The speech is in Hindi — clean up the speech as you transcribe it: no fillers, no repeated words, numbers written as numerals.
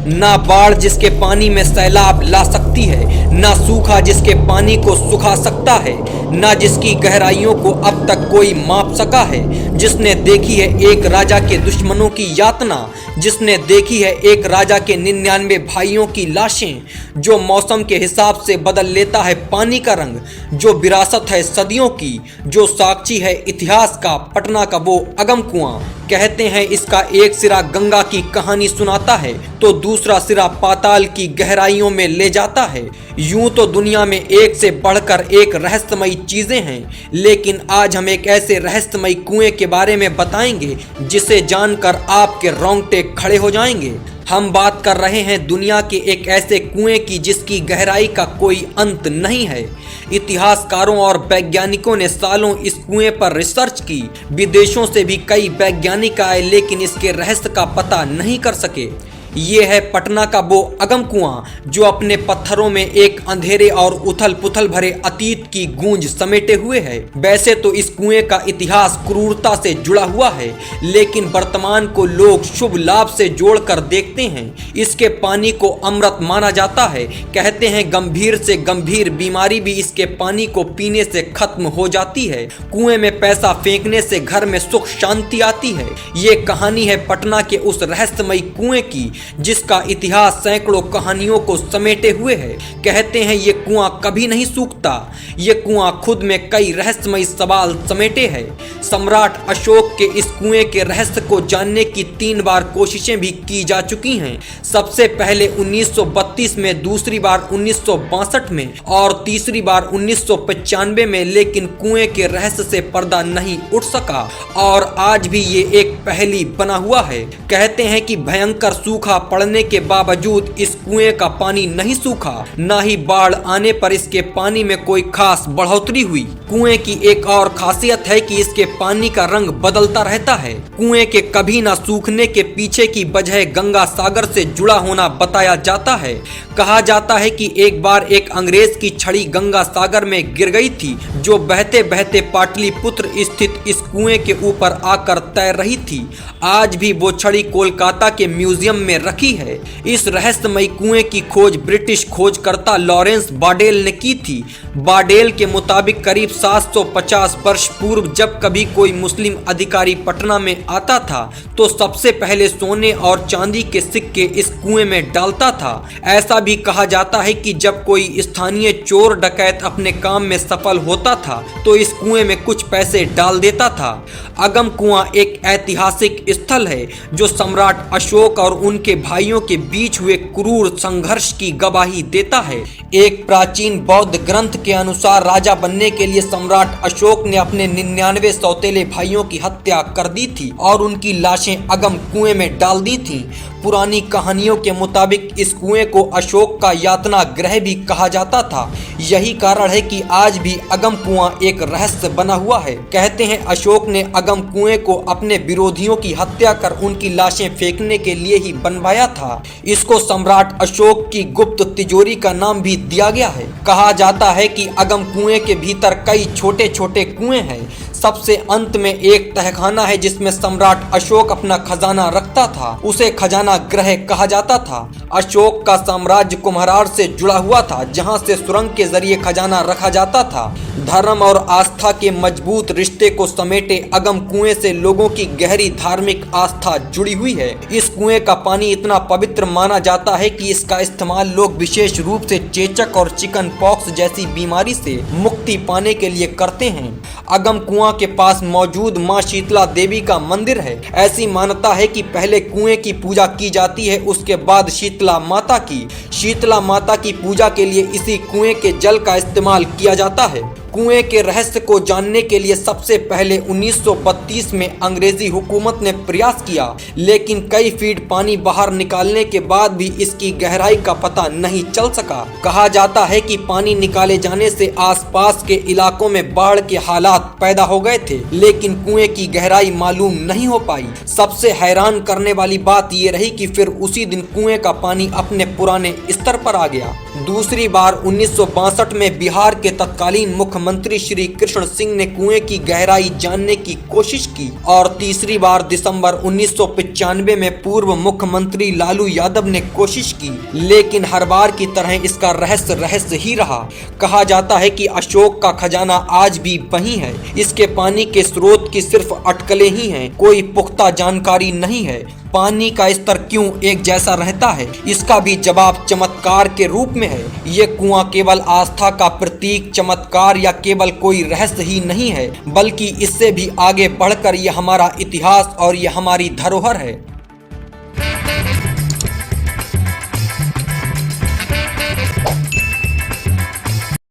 ना बाढ़ जिसके पानी में सैलाब ला सकती है, ना सूखा जिसके पानी को सुखा सकता है, ना जिसकी गहराइयों को अब तक कोई माप सका है। जिसने देखी है एक राजा के दुश्मनों की यातना, जिसने देखी है एक राजा के 99 भाइयों की लाशें, जो मौसम के हिसाब से बदल लेता है पानी का रंग, जो विरासत है सदियों की, जो साक्षी है इतिहास का, पटना का वो अगम कुआं। कहते हैं इसका एक सिरा गंगा की कहानी सुनाता है तो दूसरा सिरा पाताल की गहराइयों में ले जाता है। यूं तो दुनिया में एक से बढ़कर एक रहस्यमयी चीजें हैं, लेकिन आज हम एक ऐसे रहस्यमयी कुएं के बारे में बताएंगे जिसे जानकर आपके रोंगटे खड़े हो जाएंगे। हम बात कर रहे हैं दुनिया के एक ऐसे कुएं की जिसकी गहराई का कोई अंत नहीं है। इतिहासकारों और वैज्ञानिकों ने सालों इस कुएं पर रिसर्च की। विदेशों से भी कई वैज्ञानिक आए लेकिन इसके रहस्य का पता नहीं कर सके। ये है पटना का वो अगम कुआं जो अपने पत्थरों में एक अंधेरे और उथल पुथल भरे अतीत की गूंज समेटे हुए है। वैसे तो इस कुएं का इतिहास क्रूरता से जुड़ा हुआ है, लेकिन वर्तमान को लोग शुभ लाभ से जोड़कर देखते हैं। इसके पानी को अमृत माना जाता है। कहते हैं गंभीर से गंभीर बीमारी भी इसके पानी को पीने से खत्म हो जाती है। कुएं में पैसा फेंकने से घर में सुख शांति आती है। ये कहानी है पटना के उस रहस्यमयी कुएं की जिसका इतिहास सैकड़ों कहानियों को समेटे हुए है। कहते हैं ये कुआं कभी नहीं सूखता। ये कुआं खुद में कई रहस्यमयी सवाल समेटे है। सम्राट अशोक के इस कुएं के रहस्य को जानने की 3 बार कोशिशें भी की जा चुकी हैं। सबसे पहले 1932 में, दूसरी बार 1962 में और तीसरी बार 1995 में, लेकिन कुएं के रहस्य से पर्दा नहीं उठ सका और आज भी ये एक पहेली बना हुआ है। कहते हैं कि भयंकर सूखा पड़ने के बावजूद इस कुएं का पानी नहीं सूखा, ना ही बाढ़ आने पर इसके पानी में कोई खास बढ़ोतरी हुई। कुएं की एक और खासियत है कि इसके पानी का रंग बदलता रहता है। कुएं के कभी ना सूखने के पीछे की वजह गंगा सागर से जुड़ा होना बताया जाता है। कहा जाता है कि एक बार एक अंग्रेज की छड़ी गंगा सागर में गिर गई थी, जो बहते बहते पाटलिपुत्र स्थित इस कुएं के ऊपर आकर तैर रही थी। आज भी वो छड़ी कोलकाता के म्यूजियम में रखी है। इस रहस्यमयी कुएं की खोज ब्रिटिश खोजकर्ता लॉरेंस बाडेल ने की थी। बाडेल के मुताबिक करीब 750 वर्ष पूर्व जब कभी कोई मुस्लिम अधिकारी पटना में आता था तो सबसे पहले सोने और चांदी के सिक्के इस कुएं में डालता था। ऐसा भी कहा जाता है कि जब कोई स्थानीय चोर डकैत अपने काम में सफल होता था तो इस कुएं में कुछ पैसे डाल देता था। अगम कुआं एक ऐतिहासिक स्थल है जो सम्राट अशोक और उनके भाइयों के बीच हुए क्रूर संघर्ष की गवाही देता है। एक प्राचीन बौद्ध ग्रंथ के अनुसार राजा बनने के लिए सम्राट अशोक ने अपने 99 सौतेले भाइयों की हत्या कर दी थी और उनकी लाशें अगम कुएं में डाल दी थीं। पुरानी कहानियों के मुताबिक इस कुएं को अशोक का यातना गृह भी कहा जाता था। यही कारण है कि आज भी अगम कुआं एक रहस्य बना हुआ है। कहते हैं अशोक ने अगम कुएं को अपने विरोधियों की हत्या कर उनकी लाशें फेंकने के लिए ही बनवाया था। इसको सम्राट अशोक की गुप्त तिजोरी का नाम भी दिया गया है। कहा जाता है कि अगम कुएं के भीतर कई छोटे छोटे कुएं हैं। सबसे अंत में एक तहखाना है जिसमें सम्राट अशोक अपना खजाना रखता था। उसे खजाना गृह कहा जाता था। अशोक का साम्राज्य कुम्हरार से जुड़ा हुआ था, जहां से सुरंग के जरिए खजाना रखा जाता था। धर्म और आस्था के मजबूत रिश्ते को समेटे अगम कुएं से लोगों की गहरी धार्मिक आस्था जुड़ी हुई है। इस कुएं का पानी इतना पवित्र माना जाता है कि इसका इस्तेमाल लोग विशेष रूप से चेचक और चिकन पॉक्स जैसी बीमारी से मुक्ति पाने के लिए करते हैं। अगम कुआं के पास मौजूद मां शीतला देवी का मंदिर है। ऐसी मान्यता है कि पहले कुएं की पूजा की जाती है, उसके बाद शीतला माता की। शीतला माता की पूजा के लिए इसी कुएं के जल का इस्तेमाल किया जाता है। कुएं के रहस्य को जानने के लिए सबसे पहले 1932 में अंग्रेजी हुकूमत ने प्रयास किया, लेकिन कई फीट पानी बाहर निकालने के बाद भी इसकी गहराई का पता नहीं चल सका। कहा जाता है कि पानी निकाले जाने से आसपास के इलाकों में बाढ़ के हालात पैदा हो गए थे, लेकिन कुएं की गहराई मालूम नहीं हो पाई। सबसे हैरान करने वाली बात ये रही कि फिर उसी दिन कुएं का पानी अपने पुराने स्तर पर आ गया। दूसरी बार 1962 में बिहार के तत्कालीन मुख्यमंत्री श्री कृष्ण सिंह ने कुएं की गहराई जानने की कोशिश की और तीसरी बार दिसंबर 1995 में पूर्व मुख्यमंत्री लालू यादव ने कोशिश की, लेकिन हर बार की तरह इसका रहस्य ही रहा। कहा जाता है कि अशोक का खजाना आज भी वही है। इसके पानी के स्रोत की सिर्फ अटकलें ही हैं, कोई पुख्ता जानकारी नहीं है। पानी का स्तर क्यों एक जैसा रहता है, इसका भी जवाब चमत्कार के रूप में है। ये कुआं केवल आस्था का प्रतीक, चमत्कार या केवल कोई रहस्य ही नहीं है, बल्कि इससे भी आगे बढ़कर यह हमारा इतिहास और यह हमारी धरोहर है।